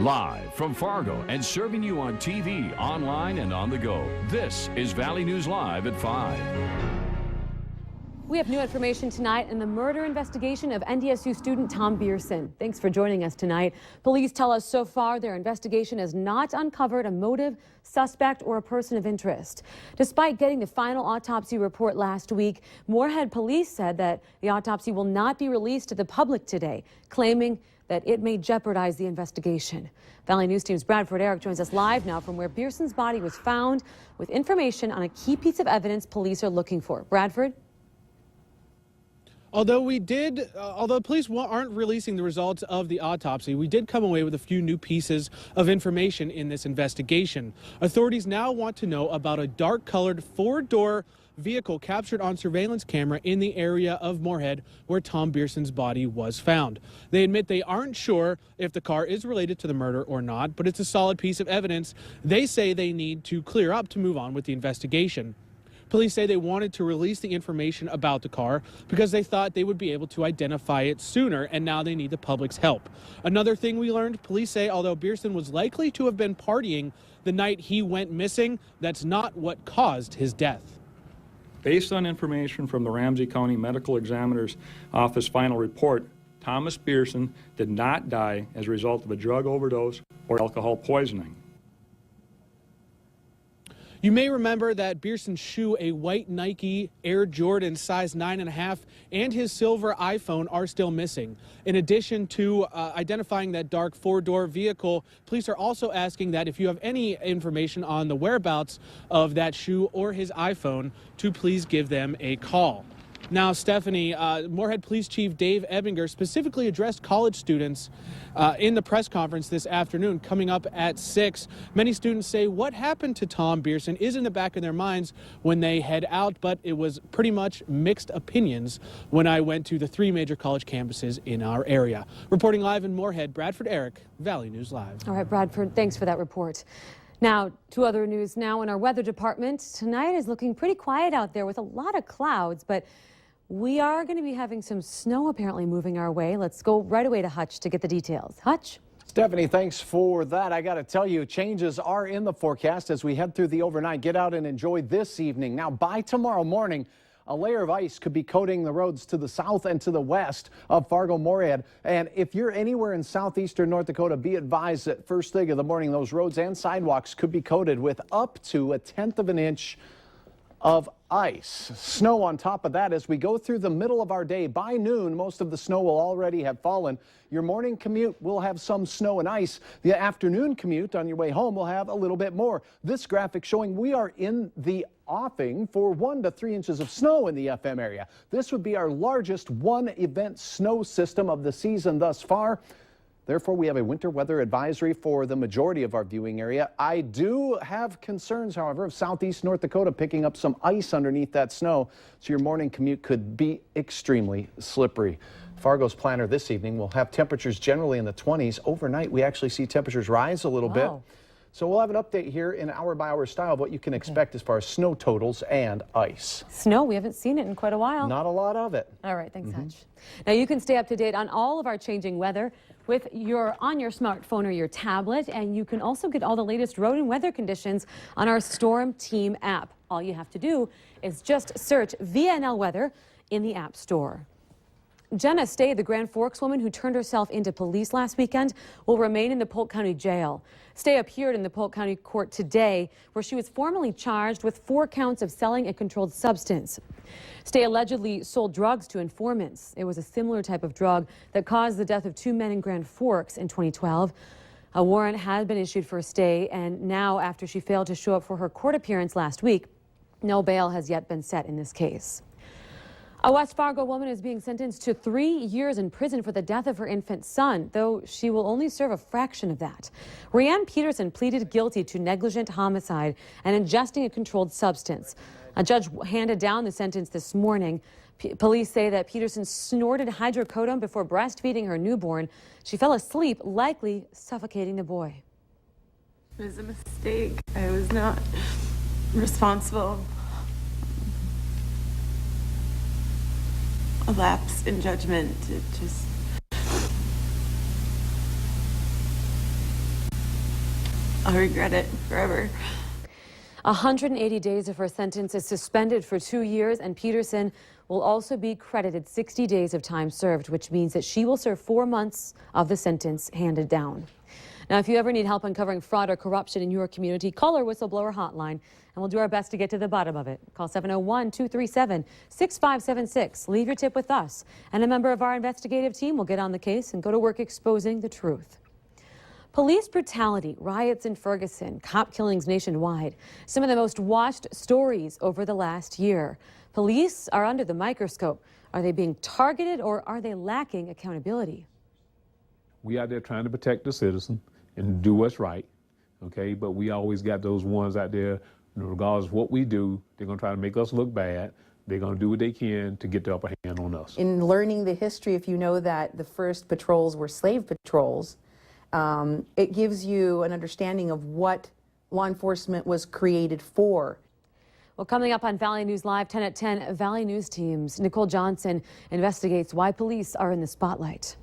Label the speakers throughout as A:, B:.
A: Live from Fargo and serving you on TV, online, and on the go. This is Valley News Live at 5.
B: We have new information tonight in the murder investigation of NDSU student Tom Bearson. Thanks for joining us tonight. Police tell us so far their investigation has not uncovered a motive, suspect, or a person of interest. Despite getting the final autopsy report last week, Moorhead police said that the autopsy will not be released to the public today, claiming that it may jeopardize the investigation. Valley News Team's Bradford Eric joins us live now from where Bearson's body was found with information on a key piece of evidence police are looking for. Bradford?
C: Although police aren't releasing the results of the autopsy, we did come away with a few new pieces of information in this investigation. Authorities now want to know about a dark-colored four-door vehicle captured on surveillance camera in the area of Moorhead where Tom Bearson's body was found. They admit they aren't sure if the car is related to the murder or not, but it's a solid piece of evidence they say they need to clear up to move on with the investigation. Police say they wanted to release the information about the car because they thought they would be able to identify it sooner, and now they need the public's help. Another thing we learned, police say although Bearson was likely to have been partying the night he went missing, that's not what caused his death.
D: Based on information from the Ramsey County Medical Examiner's Office final report, Thomas Bearson did not die as a result of a drug overdose or alcohol poisoning.
C: You may remember that Bearson's shoe, a white Nike Air Jordan size 9.5, and his silver iPhone are still missing. In addition to identifying that dark four-door vehicle, police are also asking that if you have any information on the whereabouts of that shoe or his iPhone, to please give them a call. Now, Stephanie, Moorhead Police Chief Dave Ebinger specifically addressed college students in the press conference this afternoon, coming up at 6. Many students say what happened to Tom Bearson is in the back of their minds when they head out, but it was pretty much mixed opinions when I went to the 3 major college campuses in our area. Reporting live in Moorhead, Bradford Eric, Valley News Live.
B: All right, Bradford, thanks for that report. Now, to other news now in our weather department. Tonight is looking pretty quiet out there with a lot of clouds, but we are going to be having some snow apparently moving our way. Let's go right away to Hutch to get the details. Hutch?
E: Stephanie, thanks for that. I got to tell you, changes are in the forecast as we head through the overnight. Get out and enjoy this evening. Now, by tomorrow morning, a layer of ice could be coating the roads to the south and to the west of Fargo-Moorhead. And if you're anywhere in southeastern North Dakota, be advised that first thing of the morning, those roads and sidewalks could be coated with up to 1/10 of an inch of ice. Snow on top of that as we go through the middle of our day. By noon, most of the snow will already have fallen. Your morning commute will have some snow and ice. The afternoon commute on your way home will have a little bit more. This graphic showing we are in the offing for 1 to 3 inches of snow in the FM area. This would be our largest one-event snow system of the season thus far. Therefore, we have a winter weather advisory for the majority of our viewing area. I do have concerns, however, of southeast North Dakota picking up some ice underneath that snow, so your morning commute could be extremely slippery. Fargo's planner this evening will have temperatures generally in the 20s. Overnight, we actually see temperatures rise a little bit. So we'll have an update here in hour-by-hour style of what you can expect as far as snow totals and ice.
B: Snow, we haven't seen it in quite a while.
E: Not a lot of it.
B: All right, thanks, Hutch. Now, you can stay up to date on all of our changing weather on your smartphone or your tablet, and you can also get all the latest road and weather conditions on our Storm Team app. All you have to do is just search VNL Weather in the App Store. Jenna Stay, the Grand Forks woman who turned herself into police last weekend, will remain in the Polk County Jail. Stay appeared in the Polk County Court today, where she was formally charged with 4 counts of selling a controlled substance. Stay allegedly sold drugs to informants. It was a similar type of drug that caused the death of 2 men in Grand Forks in 2012. A warrant had been issued for Stay, and now, after she failed to show up for her court appearance last week, no bail has yet been set in this case. A West Fargo woman is being sentenced to 3 years in prison for the death of her infant son, though she will only serve a fraction of that. Rem Peterson pleaded guilty to negligent homicide and ingesting a controlled substance. A judge handed down the sentence this morning. Police say that Peterson snorted hydrocodone before breastfeeding her newborn. She fell asleep, likely suffocating the boy.
F: It was a mistake. I was not responsible. A lapse in judgment. It just I'll regret it forever.
B: 180 days of her sentence is suspended for 2 years, and Peterson will also be credited 60 days of time served, which means that she will serve 4 months of the sentence handed down. Now, if you ever need help uncovering fraud or corruption in your community, call our Whistleblower Hotline, and we'll do our best to get to the bottom of it. Call 701-237-6576. Leave your tip with us, and a member of our investigative team will get on the case and go to work exposing the truth. Police brutality, riots in Ferguson, cop killings nationwide. Some of the most watched stories over the last year. Police are under the microscope. Are they being targeted, or are they lacking accountability?
G: We out there trying to protect the citizen and do what's right, okay? But we always got those ones out there, regardless of what we do, they're gonna try to make us look bad. They're gonna do what they can to get the upper hand on us.
H: In learning the history, if you know that the first patrols were slave patrols, it gives you an understanding of what law enforcement was created for.
B: Well, coming up on Valley News Live, 10 at 10, Valley News Teams. Nicole Johnson investigates why police are in the spotlight.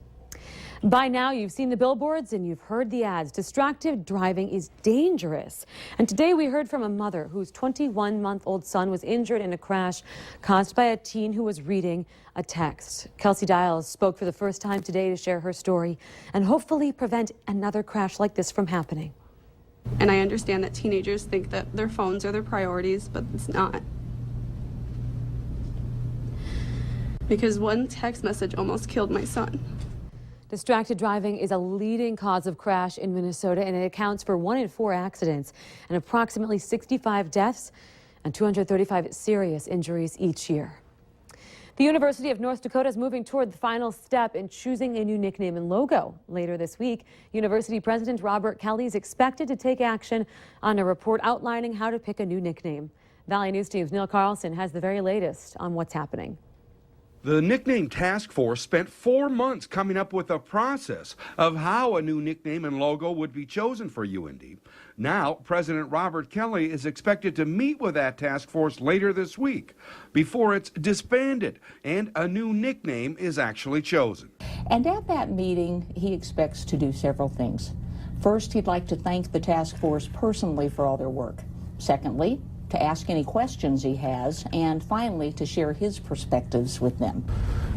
B: By now, you've seen the billboards and you've heard the ads. Distracted driving is dangerous. And today we heard from a mother whose 21-month-old son was injured in a crash caused by a teen who was reading a text. Kelsey Dials spoke for the first time today to share her story and hopefully prevent another crash like this from happening.
I: And I understand that teenagers think that their phones are their priorities, but it's not. Because one text message almost killed my son.
B: Distracted driving is a leading cause of crash in Minnesota, and it accounts for 1 in 4 accidents and approximately 65 deaths and 235 serious injuries each year. The University of North Dakota is moving toward the final step in choosing a new nickname and logo. Later this week, University President Robert Kelly is expected to take action on a report outlining how to pick a new nickname. Valley News Team's Neil Carlson has the very latest on what's happening.
J: The nickname task force spent 4 months coming up with a process of how a new nickname and logo would be chosen for UND. Now, President Robert Kelly is expected to meet with that task force later this week before it's disbanded and a new nickname is actually chosen.
K: And at that meeting, he expects to do several things. First, he'd like to thank the task force personally for all their work. Secondly, to ask any questions he has, and finally to share his perspectives with them.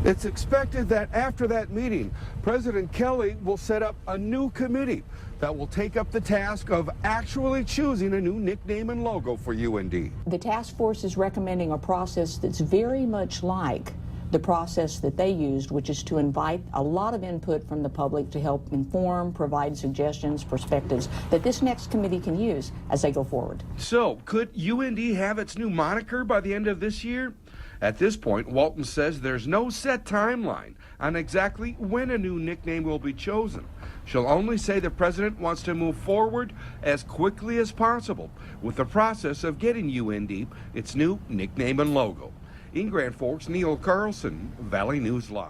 J: It's expected that after that meeting, President Kelly will set up a new committee that will take up the task of actually choosing a new nickname and logo for UND.
K: The task force is recommending a process that's very much like the process that they used, which is to invite a lot of input from the public to help inform, provide suggestions, perspectives that this next committee can use as they go forward.
J: So, could UND have its new moniker by the end of this year? At this point, Walton says there's no set timeline on exactly when a new nickname will be chosen. She'll only say the president wants to move forward as quickly as possible with the process of getting UND its new nickname and logo. In Grand Forks, Neil Carlson, Valley News Live.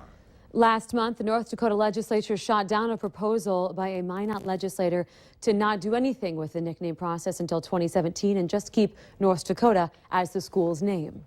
B: Last month, the North Dakota legislature shot down a proposal by a Minot legislator to not do anything with the nickname process until 2017 and just keep North Dakota as the school's name.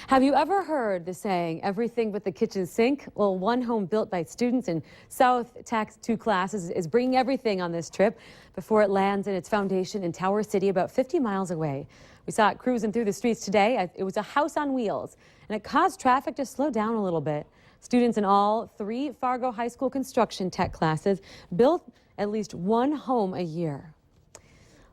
B: Have you ever heard the saying, everything but the kitchen sink? Well, one home built by students in South Tax 2 classes is bringing everything on this trip before it lands in its foundation in Tower City, about 50 miles away. We saw it cruising through the streets today. It was a house on wheels, and it caused traffic to slow down a little bit. Students in all 3 Fargo High School construction tech classes built at least one home a year.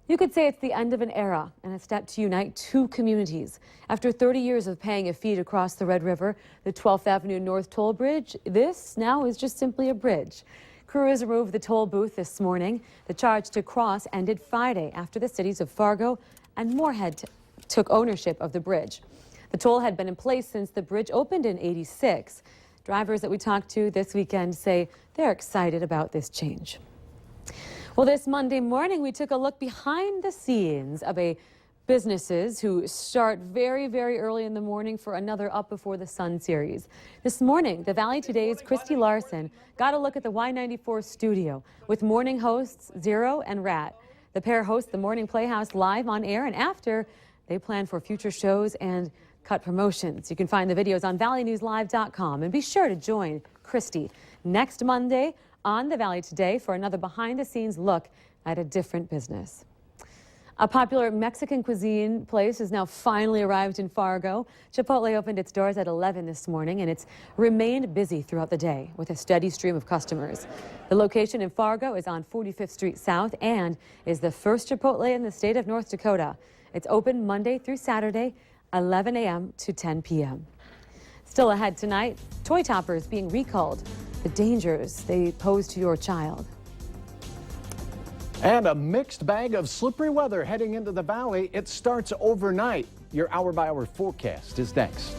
B: You could say it's the end of an era and a step to unite 2 communities. After 30 years of paying a fee to cross the Red River, the 12th Avenue North Toll Bridge, this now is just simply a bridge. Crews removed the toll booth this morning. The charge to cross ended Friday after the cities of Fargo and Moorhead took ownership of the bridge. The toll had been in place since the bridge opened in '86. Drivers that we talked to this weekend say they're excited about this change. Well, this Monday morning, we took a look behind the scenes of businesses who start very, very early in the morning for another Up Before the Sun series. This morning, the Valley Today's Christy Larson got a look at the Y94 studio with morning hosts Zero and Rat. The pair host the Morning Playhouse live on air, and after, they plan for future shows and cut promotions. You can find the videos on valleynewslive.com, and be sure to join Christy next Monday on the Valley today for another behind-the-scenes look at a different business. A popular Mexican cuisine place has now finally arrived in Fargo. Chipotle opened its doors at 11 this morning, and it's remained busy throughout the day with a steady stream of customers. The location in Fargo is on 45th Street South and is the first Chipotle in the state of North Dakota. It's open Monday through Saturday, 11 a.m. to 10 p.m. Still ahead tonight, toy toppers being recalled, the dangers they pose to your child.
E: And a mixed bag of slippery weather heading into the valley. It starts overnight. Your hour-by-hour forecast is next.